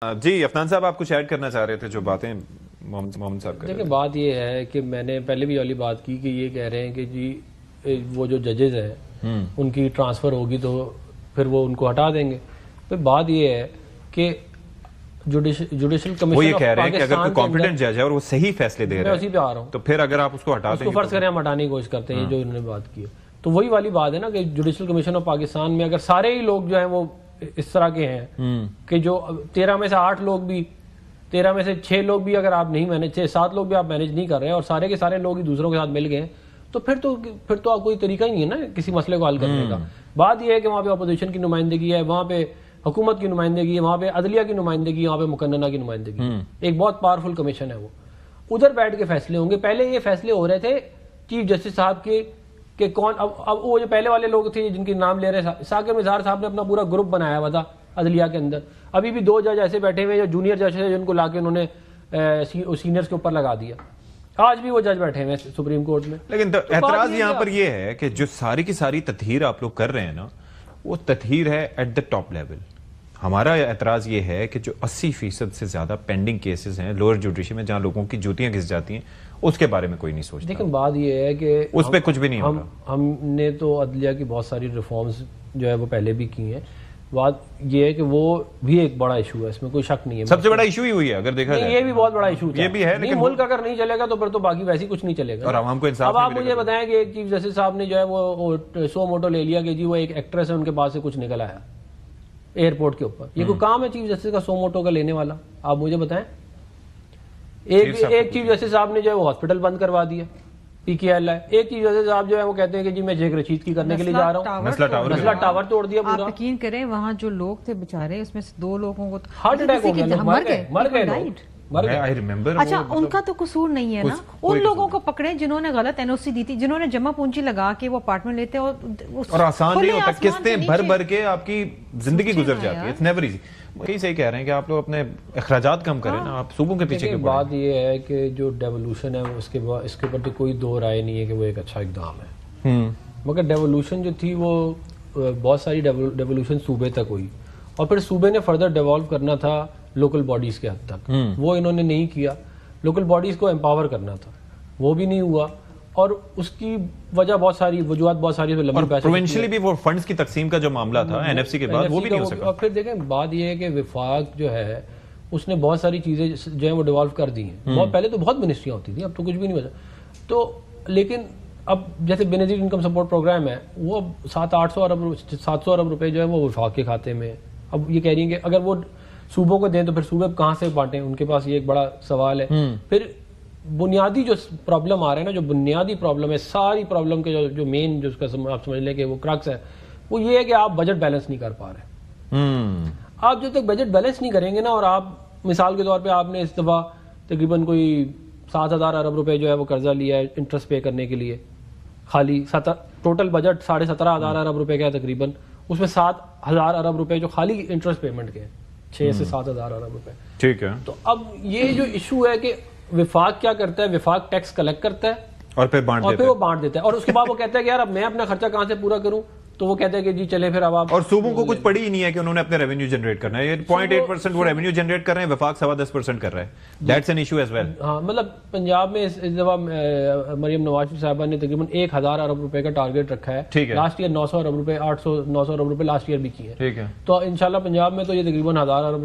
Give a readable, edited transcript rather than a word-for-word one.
जी अफनान साहब, आप कुछ ऐड करना चाह रहे थे जो बातें मोहम्मद साहब कर रहे थे। देखिए, बात ये है कि मैंने पहले भी वाली बात की कि ये कह रहे हैं कि जी वो जो जजेज हैं उनकी ट्रांसफ़र होगी तो फिर वो उनको हटा देंगे। तो बात ये है कि जुडिशल कमीशन वो ये कह रहे हैं कि अगर कोई कॉम्पिटेंट जज है और वो सही फैसले दे रहा है, उसी पे आ रहा हूँ, तो फिर अगर आप उसको हटा देंगे, फर्ज करें हम हटाने की कोशिश करते हैं जो इन्होंने बात की है, तो वही वाली बात है ना कि जुडिशल कमीशन ऑफ पाकिस्तान में अगर सारे ही लोग जो हैं वो इस तरह के हैं कि जो 13 में से 8 लोग भी, 13 में से 6 लोग भी अगर आप नहीं मैनेज, 6-7 लोग भी आप मैनेज नहीं कर रहे हैं और सारे के सारे लोग ही दूसरों के साथ मिल गए, तो फिर तो आप कोई तरीका ही नहीं है ना किसी मसले को हल करने का। बात यह है कि वहाँ पे अपोजिशन की नुमाइंदगी है, वहाँ पे हुकूमत की नुमाइंदगी है, वहाँ पे अदलिया की नुमाइंदगी है, वहाँ पे मुकन्नना की नुमाइंदगी। एक बहुत पावरफुल कमीशन है, वो उधर बैठ के फैसले होंगे। पहले ये फैसले हो रहे थे चीफ जस्टिस साहब के कौन, अब वो जो पहले वाले लोग थे जिनके नाम ले रहे हैं, साकिब निज़ार साहब ने अपना पूरा ग्रुप बनाया हुआ था अदलिया के अंदर। अभी भी 2 जज ऐसे बैठे हुए जो जूनियर जज है जिनको लाके उन्होंने सीनियर्स के ऊपर लगा दिया। आज भी वो जज बैठे हुए सुप्रीम कोर्ट में। लेकिन एतराज यहाँ पर ये है कि जो सारी की सारी तथहीर आप लोग कर रहे हैं ना, वो तथहीर है एट द टॉप लेवल। हमारा एतराज ये है कि जो 80% से ज्यादा पेंडिंग केसेस हैं लोअर जुडिशरी में जहां लोगों की जूतियां घिस जाती हैं, उसके बारे में कोई नहीं सोचता। लेकिन बात ये है कि उस पर कुछ भी नहीं होगा। हमने तो अदलिया की बहुत सारी रिफॉर्म्स जो है वो पहले भी की हैं। बात ये है कि वो भी एक बड़ा इशू है, इसमें कोई शक नहीं है। सबसे बड़ा इशू ही हुई है अगर देखा जाए, ये भी बहुत बड़ा इशू ये भी है। लेकिन मुल्क अगर नहीं चलेगा तो फिर तो बाकी वैसे ही कुछ नहीं चलेगा और आवाम को इंसाफ। अब आप मुझे बताएं कि एक चीफ जस्टिस साहब ने जो है वो सो मोटो ले लिया कि जी वो एक एक्ट्रेस है, उनके पास से कुछ निकल आया एयरपोर्ट के ऊपर। ये कोई काम है चीफ जस्टिस का सो मोटो का लेने वाला? आप मुझे बताएं। एक चीफ जस्टिस साहब ने जो है वो हॉस्पिटल बंद करवा दिया, PKL है। एक चीफ जस्टिस साहब जो है वो कहते हैं कि जी मैं शेख रशीद की करने के लिए जा रहा हूँ, नस्ला टावर तोड़ दिया पूरा। आप यकीन करें वहाँ जो लोग थे बेचारे, उसमें से 2 लोगों को हार्ट अटैक हो गया, मर गए। I remember. अच्छा, उनका तो कसूर नहीं है ना। उन लोगों को पकड़े जिन्होंने गलत NOC दी थी, जिन्होंने जमा पूंजी लगा के वो अपार्टमेंट लेते और आसान नहीं होता, किस्तें भर भर के आपकी जिंदगी गुजर जाती है। It's never easy. यही सही कह रहे हैं कि आप लोग अपने अखराजात कम करें ना, आप सूबों के पीछे की बात ये है कि जो डेवोल्यूशन है उसके बाद इसके ऊपर तो कोई दो राय नहीं है कि वो एक अच्छा इकदाम है। मगर डेवोल्यूशन जो थी वो बहुत सारी डेवोल्यूशन सूबे तक हुई और फिर सूबे ने फर्दर डेवॉल्व करना था लोकल बॉडीज के हद तक, वो इन्होंने नहीं किया। लोकल बॉडीज को एम्पावर करना था, वो भी नहीं हुआ और उसकी वजह बहुत सारी, वजूहत बहुत सारी। प्रोविंशियली भी वो फंड्स की तकसीम का जो मामला था NFC के बाद, वो भी नहीं हो सका। और फिर देखें, बात ये है कि विफाक जो है उसने बहुत सारी चीजें जो है वो डिवॉल्व कर दी हैं। बहुत पहले तो बहुत मिनिस्ट्रियां होती थी, अब तो कुछ भी नहीं बचा। तो लेकिन अब जैसे बेनजीर इनकम सपोर्ट प्रोग्राम है, वो 700 अरब रुपए जो है वो विफाक के खाते में। अब ये कह रही है कि अगर वो सूबों को दें तो फिर सूबे कहाँ से बांटें, उनके पास ये एक बड़ा सवाल है। फिर बुनियादी जो प्रॉब्लम आ रहा है ना, जो बुनियादी प्रॉब्लम है, सारी प्रॉब्लम के जो मेन जो उसका आप समझ लें कि वो क्रक्स है, वो ये है कि आप बजट बैलेंस नहीं कर पा रहे। आप जब तक बजट बैलेंस नहीं करेंगे ना, और आप मिसाल के तौर पे आपने इस दफा तकरीबन कोई 7,000 अरब रुपए जो है वो कर्जा लिया है इंटरेस्ट पे करने के लिए, खाली टोटल बजट 17,500 अरब रुपए का है तकरीबन, उसमें 7,000 अरब रुपए जो खाली इंटरेस्ट पेमेंट के 6 से 7,000 अरब रुपए। ठीक है। तो अब ये जो इशू है कि विफाक क्या करता है, विफाक टैक्स कलेक्ट करता है और फिर वो बांट देता है और उसके बाद वो कहता है कि यार अब मैं अपना खर्चा कहां से पूरा करूं, तो वो कहते हैं कि जी चले फिर अब आप। और सूबों को कुछ पड़ी ही नहीं है कि उन्होंने अपने रेवेन्यू जनरेट करना है। 0.8% वो रेवेन्यू जनरेट कर रहे हैं, विफाक 10.25% कर रहा है। That's an issue as well. हाँ, मतलब पंजाब में इस दफा मरियम नवाज साहबा ने तकरीबन 1,000 अरब रुपए का टारगेट रखा है। ठीक है। लास्ट ईयर 900 अरब रुपए, 800-900 अरब रुपए लास्ट ईयर भी किए। ठीक है। तो इंशाल्लाह पंजाब में तो ये तकरीबन 1,000 अरब